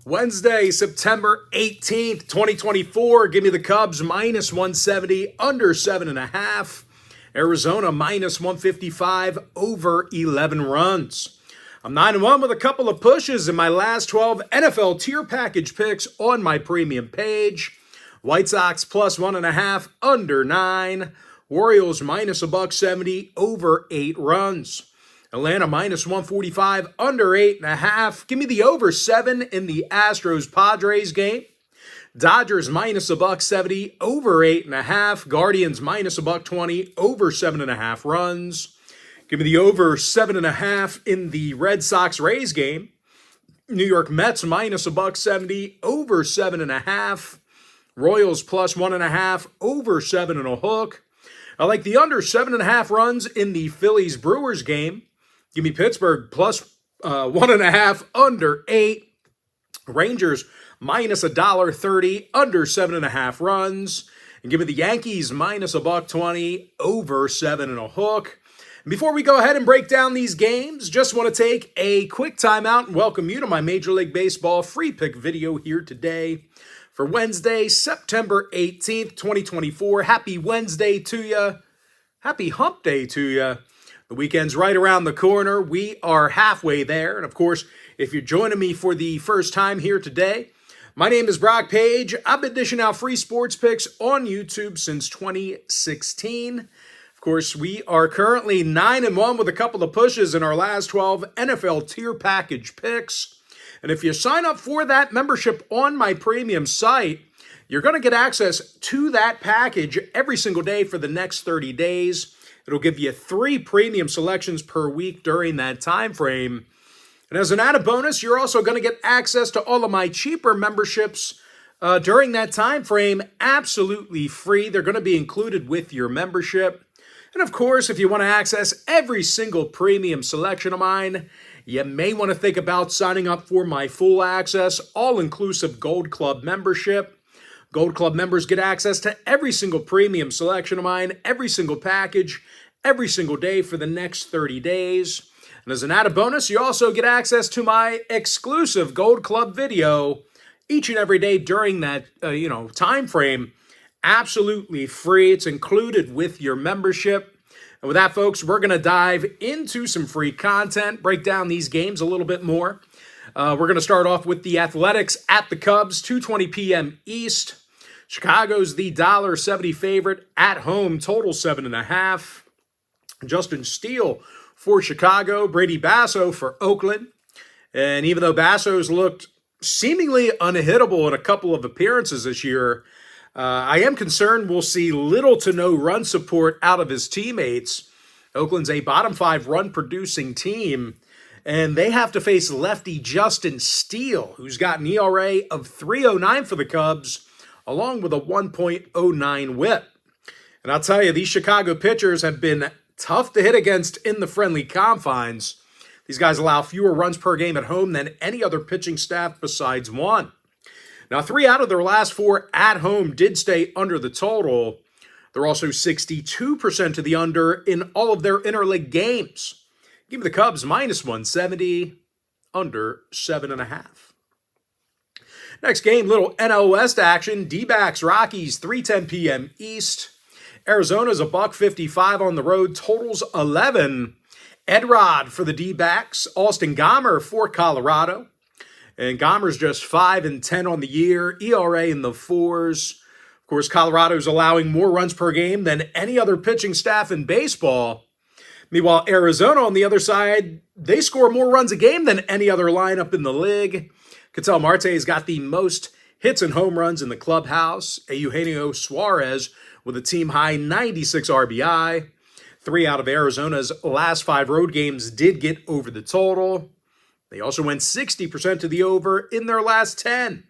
Wednesday, September 18th, 2024. Give me the Cubs minus 170, under 7.5. Arizona minus 155, over 11 runs. I'm 9-1 with a couple of pushes in my last 12 NFL tier package picks on my premium page. White Sox plus 1.5, under 9. Orioles minus $1.70, over 8 runs. Atlanta minus 145, under 8.5. Give me the over 7 in the Astros Padres game. Dodgers minus $1.70, over 8.5. Guardians minus $1.20, over 7.5 runs. Give me the over 7.5 in the Red Sox Rays game. New York Mets minus $1.70, over 7.5. Royals plus 1.5, over 7.5. I like the under 7.5 runs in the Phillies Brewers game. Give me Pittsburgh plus 1.5, under 8. Rangers minus $1.30, under 7.5 runs. And give me the Yankees minus $1.20, over 7.5. And before we go ahead and break down these games, just want to take a quick timeout and welcome you to my Major League Baseball free pick video here today for Wednesday, September 18th, 2024. Happy Wednesday to you. Happy hump day to you. The weekend's right around the corner. We are halfway there. And of course, if you're joining me for the first time here today, my name is Brock Page. I've been dishing out free sports picks on YouTube since 2016. Of course, we are currently 9-1 with a couple of pushes in our last 12 NFL tier package picks. And if you sign up for that membership on my premium site, you're going to get access to that package every single day for the next 30 days. It'll give you 3 premium selections per week during that time frame. And as an added bonus, you're also going to get access to all of my cheaper memberships during that time frame, absolutely free. They're going to be included with your membership. And of course, if you want to access every single premium selection of mine, you may want to think about signing up for my full access, all-inclusive Gold Club membership. Gold Club members get access to every single premium selection of mine, every single package, every single day for the next 30 days. And as an added bonus, you also get access to my exclusive Gold Club video each and every day during that time frame. Absolutely free. It's included with your membership. And with that, folks, we're going to dive into some free content, break down these games a little bit more. We're going to start off with the Athletics at the Cubs, 2:20 p.m. East. Chicago's the $1.70 favorite at home, total 7.5. Justin Steele for Chicago, Brady Basso for Oakland. And even though Basso's looked seemingly unhittable in a couple of appearances this year, I am concerned we'll see little to no run support out of his teammates. Oakland's a bottom 5 run producing team, and they have to face lefty Justin Steele, who's got an ERA of 3.09 for the Cubs, along with a 1.09 whip. And I'll tell you, these Chicago pitchers have been tough to hit against in the friendly confines. These guys allow fewer runs per game at home than any other pitching staff besides one. Now, 3 out of their last 4 at home did stay under the total. They're also 62% to the under in all of their interleague games. Give me the Cubs minus 170, under 7.5. Next game, little NL West action. D-backs, Rockies, 3:10 p.m. East. Arizona's $1.55 on the road, totals 11. Edrod for the D-backs. Austin Gomber for Colorado. And Gomber's just 5-10 on the year, ERA in the 4s. Of course, Colorado's allowing more runs per game than any other pitching staff in baseball. Meanwhile, Arizona on the other side, they score more runs a game than any other lineup in the league. Ketel Marte's got the most hits and home runs in the clubhouse. Eugenio Suarez with a team-high 96 RBI. 3 out of Arizona's last 5 road games did get over the total. They also went 60% to the over in their last 10.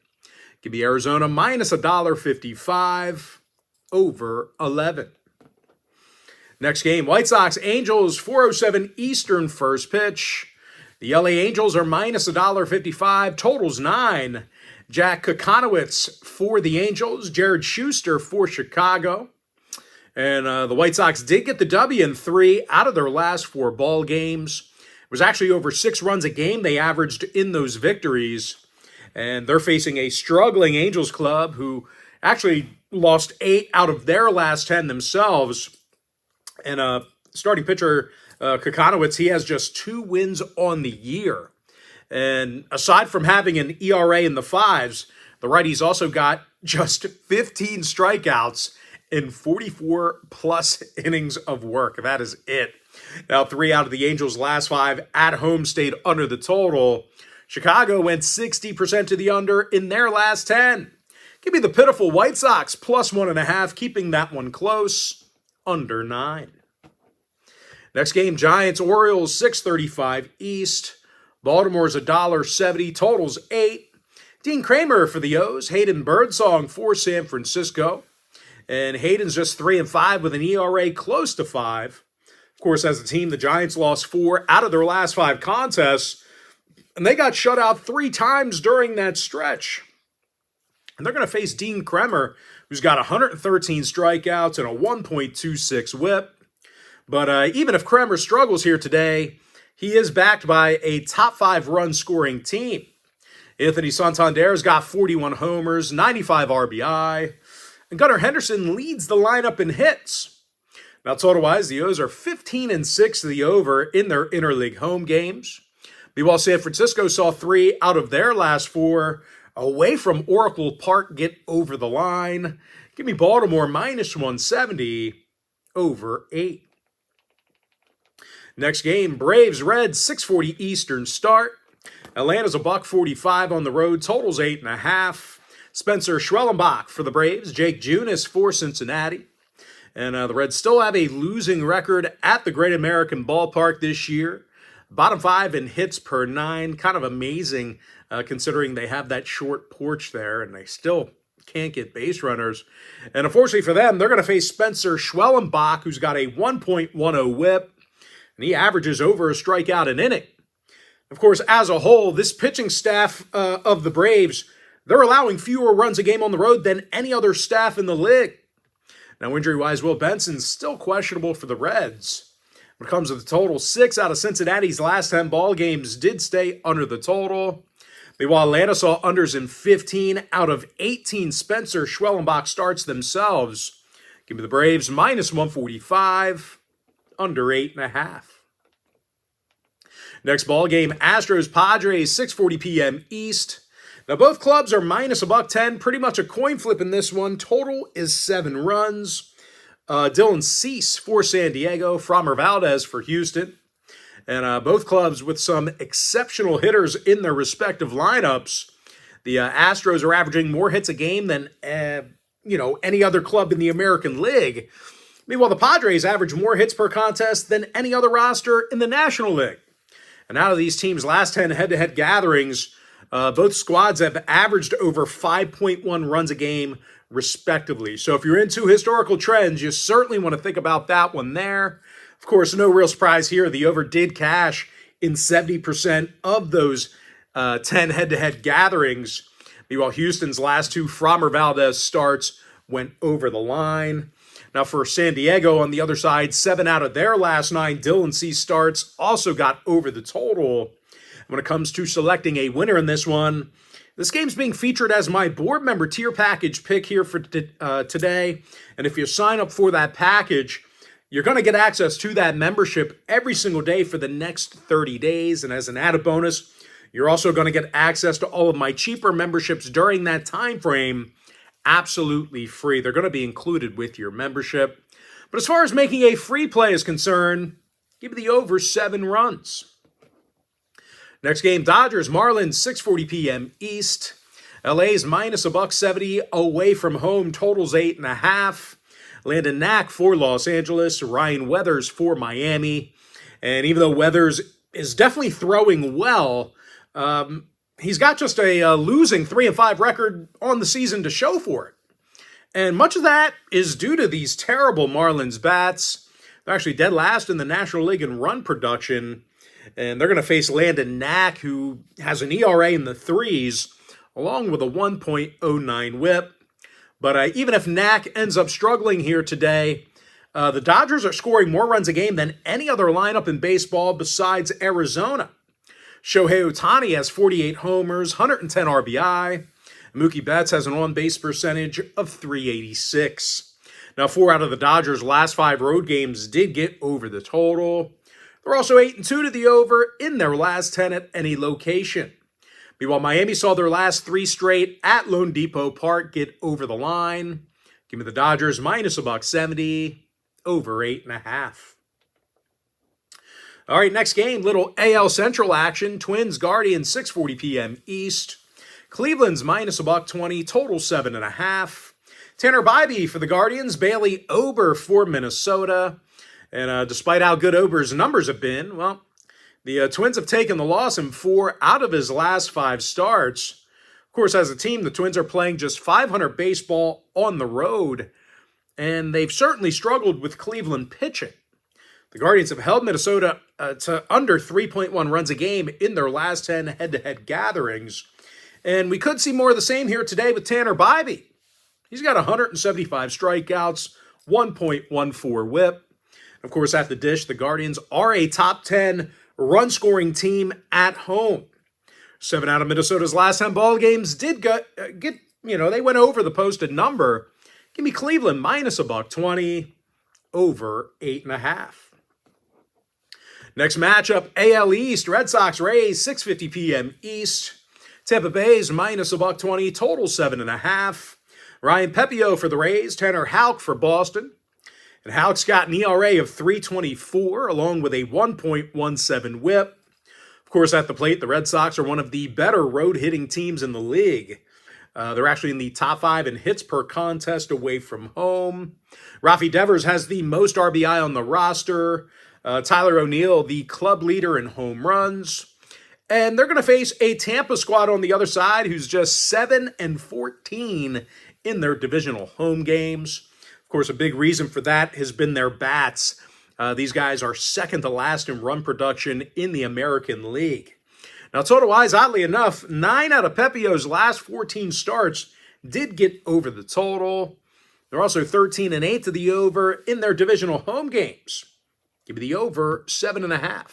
Give me Arizona minus $1.55, over 11. Next game, White Sox, Angels, 4:07 Eastern first pitch. The LA Angels are minus $1.55, totals 9. Jack Kokonowitz for the Angels, Jared Schuster for Chicago. And the White Sox did get the W in 3 out of their last 4 ball games. It was actually over 6 runs a game they averaged in those victories. And they're facing a struggling Angels club who actually lost 8 out of their last 10 themselves. And starting pitcher Kokonowitz, he has just 2 wins on the year. And aside from having an ERA in the 5s, the righties also got just 15 strikeouts in 44-plus innings of work. That is it. Now, 3 out of the Angels' last 5 at home stayed under the total. Chicago went 60% to the under in their last 10. Give me the pitiful White Sox plus 1.5, keeping that one close, under 9. Next game, Giants, Orioles, 635 East. Baltimore's $1.70, totals 8. Dean Kramer for the O's, Hayden Birdsong for San Francisco. And Hayden's just 3-5 with an ERA close to 5. Of course, as a team, the Giants lost 4 out of their last 5 contests, and they got shut out 3 times during that stretch. And they're going to face Dean Kremer, who's got 113 strikeouts and a 1.26 whip. But even if Kremer struggles here today, he is backed by a top 5 run scoring team. Anthony Santander's got 41 homers, 95 RBI, and Gunnar Henderson leads the lineup in hits. Now, total-wise, the O's are 15-6 to the over in their interleague home games. Meanwhile, San Francisco saw 3 out of their last 4 away from Oracle Park get over the line. Give me Baltimore minus 170 over 8. Next game, Braves, Reds, 6:40 Eastern start. Atlanta's $1.45 on the road, totals 8.5. Spencer Schwellenbach for the Braves, Jake Junis for Cincinnati. And the Reds still have a losing record at the Great American Ballpark this year. Bottom 5 in hits per 9. Kind of amazing considering they have that short porch there and they still can't get base runners. And unfortunately for them, they're going to face Spencer Schwellenbach, who's got a 1.10 whip. And he averages over a strikeout an inning. Of course, as a whole, this pitching staff of the Braves, they're allowing fewer runs a game on the road than any other staff in the league. Now, injury-wise, Will Benson's still questionable for the Reds. When it comes to the total, 6 out of Cincinnati's last 10 ball games did stay under the total. Meanwhile, Atlanta saw unders in 15 out of 18 Spencer Schwellenbach starts themselves. Give me the Braves minus 145, under 8.5. Next ball game, Astros, Padres, 6:40 p.m. East. Now, both clubs are minus $1.10, pretty much a coin flip in this one. Total is 7 runs. Dylan Cease for San Diego, Framber Valdez for Houston. And both clubs with some exceptional hitters in their respective lineups. The Astros are averaging more hits a game than any other club in the American League. Meanwhile, the Padres average more hits per contest than any other roster in the National League. And out of these teams' last 10 head-to-head gatherings, both squads have averaged over 5.1 runs a game, respectively. So if you're into historical trends, you certainly want to think about that one there. Of course, no real surprise here. The over did cash in 70% of those 10 head-to-head gatherings. Meanwhile, Houston's last 2 Framber Valdez starts went over the line. Now for San Diego on the other side, 7 out of their last 9 Dylan Cease starts also got over the total. When it comes to selecting a winner in this one, this game's being featured as my board member tier package pick here for today. And if you sign up for that package, you're going to get access to that membership every single day for the next 30 days. And as an added bonus, you're also going to get access to all of my cheaper memberships during that time frame, absolutely free. They're going to be included with your membership. But as far as making a free play is concerned, give me the over 7 runs. Next game, Dodgers, Marlins, 6:40 p.m. East. LA's minus $1.70 away from home, totals 8.5. Landon Knack for Los Angeles, Ryan Weathers for Miami. And even though Weathers is definitely throwing well, he's got just a losing 3-5 record on the season to show for it. And much of that is due to these terrible Marlins bats. They're actually dead last in the National League in run production. And they're going to face Landon Knack, who has an ERA in the 3s, along with a 1.09 whip. But even if Knack ends up struggling here today, the Dodgers are scoring more runs a game than any other lineup in baseball besides Arizona. Shohei Ohtani has 48 homers, 110 RBI. Mookie Betts has an on-base percentage of .386. Now, 4 out of the Dodgers' last 5 road games did get over the total. They're also 8-2 to the over in their last 10 at any location. Meanwhile, Miami saw their last 3 straight at Lone Depot Park get over the line. Give me the Dodgers minus $1.70, over 8.5. All right, next game, little AL Central action. Twins, Guardians, 6:40 p.m. East. Cleveland's minus $1.20, total 7.5. Tanner Bybee for the Guardians, Bailey Ober for Minnesota. And despite how good Ober's numbers have been, well, the Twins have taken the loss in 4 out of his last 5 starts. Of course, as a team, the Twins are playing just .500 baseball on the road, and they've certainly struggled with Cleveland pitching. The Guardians have held Minnesota to under 3.1 runs a game in their last 10 head-to-head gatherings. And we could see more of the same here today with Tanner Bybee. He's got 175 strikeouts, 1.14 whip. Of course, at the dish, the Guardians are a top 10 run-scoring team at home. 7 out of Minnesota's last 10 ball games did they went over the posted number. Give me Cleveland minus $1.20, over 8.5. Next matchup, AL East, Red Sox Rays, 6:50 p.m. East. Tampa Bay's minus $1.20, total 7.5. Ryan Pepio for the Rays, Tanner Houck for Boston. And Houck's got an ERA of .324, along with a 1.17 whip. Of course, at the plate, the Red Sox are one of the better road-hitting teams in the league. They're actually in the top 5 in hits per contest away from home. Rafi Devers has the most RBI on the roster. Tyler O'Neill, the club leader in home runs. And they're going to face a Tampa squad on the other side who's just 7-14 in their divisional home games. Of course, a big reason for that has been their bats. These guys are second to last in run production in the American League. Now, total-wise, oddly enough, 9 out of Pepio's last 14 starts did get over the total. They're also 13-8 to the over in their divisional home games. Give me the over 7.5.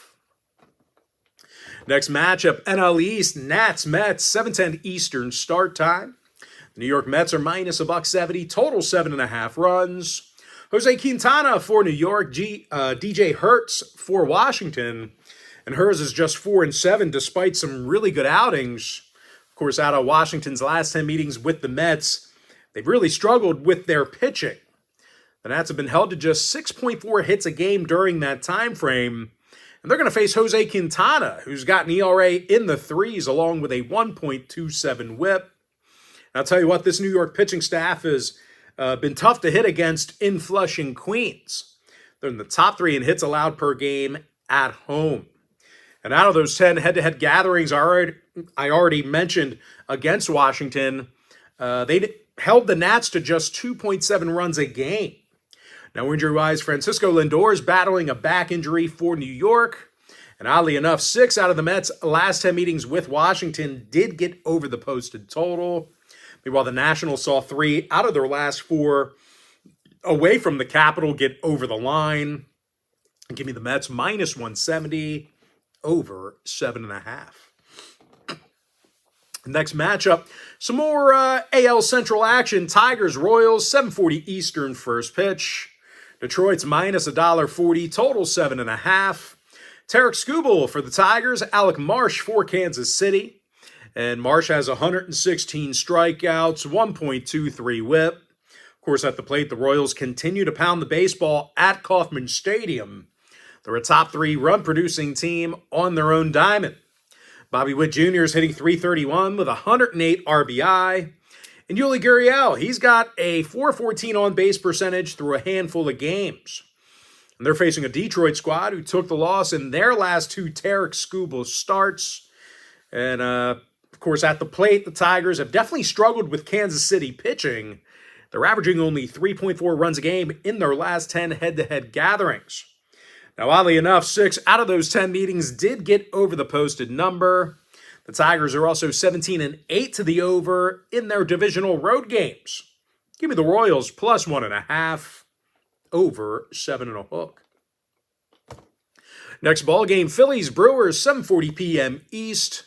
Next matchup, NL East, Nats, Mets, 7:10 Eastern start time. The New York Mets are minus $1.70, total 7.5 runs. Jose Quintana for New York, DJ Hertz for Washington. And hers is just 4-7 despite some really good outings. Of course, out of Washington's last 10 meetings with the Mets, they've really struggled with their pitching. The Nats have been held to just 6.4 hits a game during that time frame. And they're going to face Jose Quintana, who's got an ERA in the 3s along with a 1.27 whip. And I'll tell you what, this New York pitching staff has been tough to hit against in Flushing, Queens. They're in the top 3 in hits allowed per game at home. And out of those 10 head-to-head gatherings I already mentioned against Washington, they held the Nats to just 2.7 runs a game. Now, injury-wise, Francisco Lindor is battling a back injury for New York. And oddly enough, 6 out of the Mets' last 10 meetings with Washington did get over the posted total. Meanwhile, the Nationals saw 3 out of their last 4 away from the Capitol get over the line. And give me the Mets minus $1.70, over 7.5. Next matchup, some more AL Central action. Tigers, Royals, 7:40 Eastern first pitch. Detroit's minus $1.40, total 7.5. Tarek Skubal for the Tigers, Alec Marsh for Kansas City. And Marsh has 116 strikeouts, 1.23 whip. Of course, at the plate, the Royals continue to pound the baseball at Kauffman Stadium. They're a top 3 run-producing team on their own diamond. Bobby Witt Jr. is hitting .331 with 108 RBI. And Yuli Gurriel, he's got a .414 on-base percentage through a handful of games. And they're facing a Detroit squad who took the loss in their last 2 Tarek Skubal starts. And, of course, at the plate, the Tigers have definitely struggled with Kansas City pitching. They're averaging only 3.4 runs a game in their last 10 head-to-head gatherings. Now, oddly enough, 6 out of those 10 meetings did get over the posted number. The Tigers are also 17-8 to the over in their divisional road games. Give me the Royals plus 1.5, over 7.5. Next ball game, Phillies, Brewers, 7:40 p.m. East.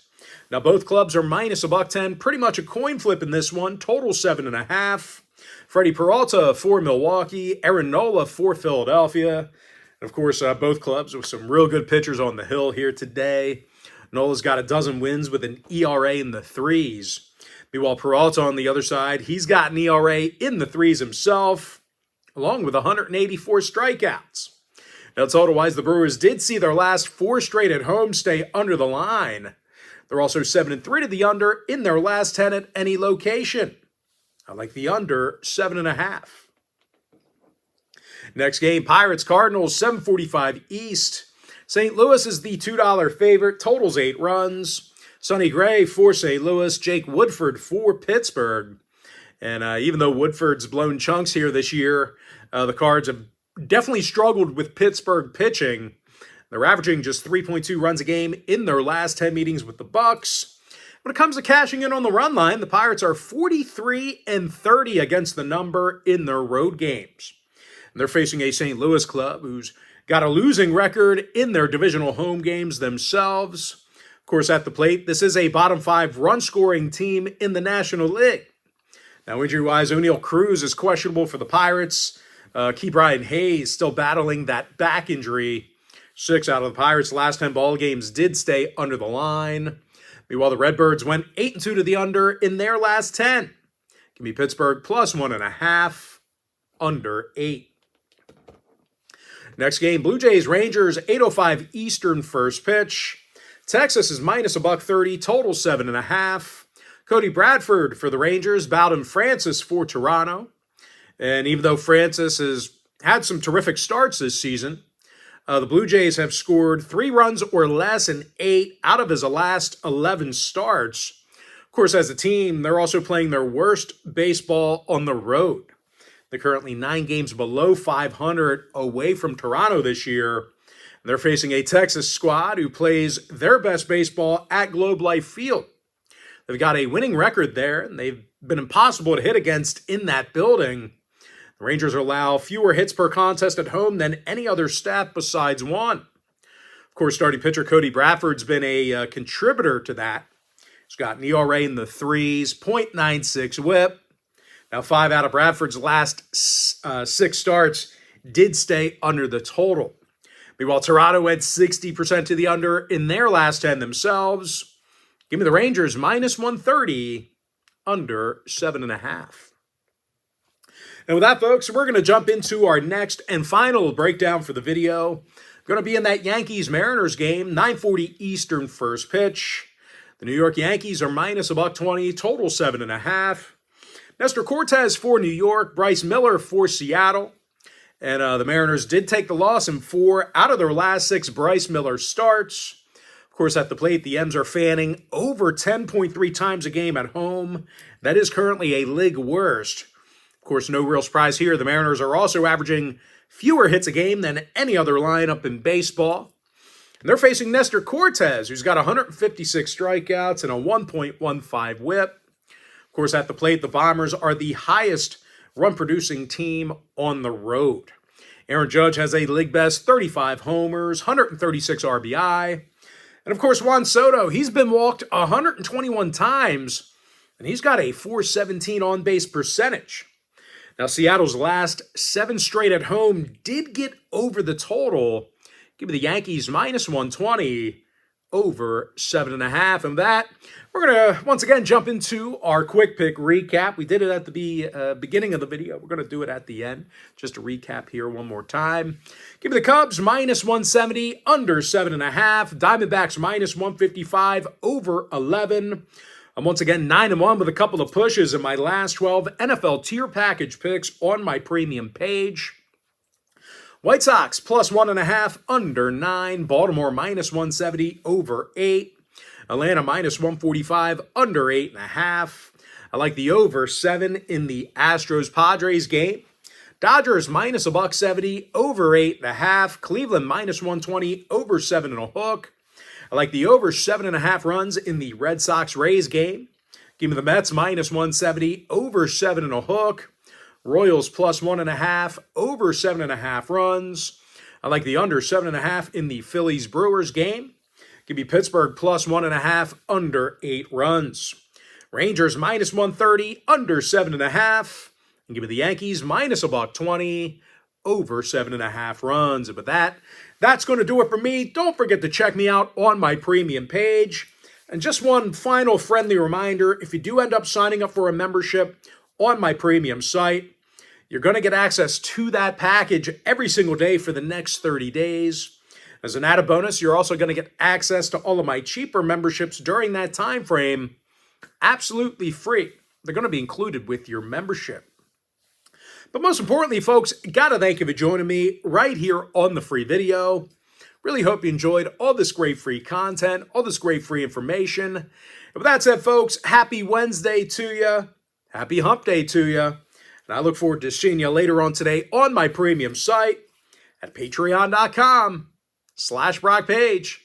Now both clubs are minus $1.10. Pretty much a coin flip in this one. Total 7.5. Freddie Peralta for Milwaukee. Aaron Nola for Philadelphia. And of course, both clubs with some real good pitchers on the hill here today. Nola's got a dozen wins with an ERA in the threes. Meanwhile, Peralta on the other side, he's got an ERA in the threes himself, along with 184 strikeouts. Now, total-wise, the Brewers did see their last 4 straight at home stay under the line. They're also 7-3 to the under in their last 10 at any location. I like the under 7.5. Next game, Pirates, Cardinals, 7:45 East. St. Louis is the $2 favorite. Totals 8 runs. Sonny Gray for St. Louis. Jake Woodford for Pittsburgh. And even though Woodford's blown chunks here this year, the Cards have definitely struggled with Pittsburgh pitching. They're averaging just 3.2 runs a game in their last 10 meetings with the Bucks. When it comes to cashing in on the run line, the Pirates are 43-30 against the number in their road games. And they're facing a St. Louis club who's got a losing record in their divisional home games themselves. Of course, at the plate, this is a bottom 5 run-scoring team in the National League. Now, injury-wise, O'Neal Cruz is questionable for the Pirates. Key Brian Hayes still battling that back injury. 6 out of the Pirates' last 10 ball games did stay under the line. Meanwhile, the Redbirds went 8-2 to the under in their last 10. Give me Pittsburgh plus 1.5, under 8. Next game, Blue Jays, Rangers, 8:05 Eastern first pitch. Texas is minus $1.30, total 7.5. Cody Bradford for the Rangers, Bowden Francis for Toronto. And even though Francis has had some terrific starts this season, the Blue Jays have scored 3 runs or less in 8 out of his last 11 starts. Of course, as a team, they're also playing their worst baseball on the road. They're currently 9 games below 500 away from Toronto this year. They're facing a Texas squad who plays their best baseball at Globe Life Field. They've got a winning record there, and they've been impossible to hit against in that building. The Rangers allow fewer hits per contest at home than any other stat besides one. Of course, starting pitcher Cody Bradford's been a contributor to that. He's got an ERA in the threes, .96 whip. Now, 5 out of Bradford's last 6 starts did stay under the total. Meanwhile, Toronto went 60% to the under in their last 10 themselves. Give me the Rangers minus 130, under 7.5. And with that, folks, we're going to jump into our next and final breakdown for the video. Going to be in that Yankees-Mariners game, 9:40 Eastern first pitch. The New York Yankees are minus $1.20, total 7.5. Nestor Cortez for New York, Bryce Miller for Seattle. And the Mariners did take the loss in 4 out of their last 6 Bryce Miller starts. Of course, at the plate, the M's are fanning over 10.3 times a game at home. That is currently a league worst. Of course, no real surprise here. The Mariners are also averaging fewer hits a game than any other lineup in baseball. And they're facing Nestor Cortez, who's got 156 strikeouts and a 1.15 whip. Of course, at the plate, the Bombers are the highest run-producing team on the road. Aaron Judge has a league-best 35 homers, 136 RBI. And, of course, Juan Soto, he's been walked 121 times, and he's got a .417 on-base percentage. Now, Seattle's last 7 straight at home did get over the total. Give me the Yankees minus 120, over 7.5. And that, we're going to, once again, jump into our quick pick recap. We did it at the beginning of the video. We're going to do it at the end. Just to recap here one more time. Give me the Cubs minus 170, under 7.5. Diamondbacks minus 155, over 11. I'm once again 9-1 with a couple of pushes in my last 12 NFL tier package picks on my premium page. White Sox plus 1.5, under 9. Baltimore minus 170, over 8. Atlanta minus 145, under 8.5. I like the over 7 in the Astros Padres game. Dodgers minus $1.70, over 8.5. Cleveland minus 120, over 7.5. I like the over 7.5 runs in the Red Sox Rays game. Give me the Mets minus 170, over 7.5. Royals plus 1.5, over 7.5 runs. I like the under 7.5 in the Phillies Brewers game. Give me Pittsburgh plus 1.5 under 8 runs. Rangers minus 130 under 7.5. And give me the Yankees minus $1.20 over 7.5 runs. And with that, that's going to do it for me. Don't forget to check me out on my premium page. And just one final friendly reminder, if you do end up signing up for a membership on my premium site, you're going to get access to that package every single day for the next 30 days. As an added bonus, you're also going to get access to all of my cheaper memberships during that time frame, absolutely free. They're going to be included with your membership. But most importantly, folks, got to thank you for joining me right here on the free video. Really hope you enjoyed all this great free content, all this great free information. And with that said, folks, happy Wednesday to you. Happy hump day to you. And I look forward to seeing you later on today on my premium site at patreon.com/BrockPage.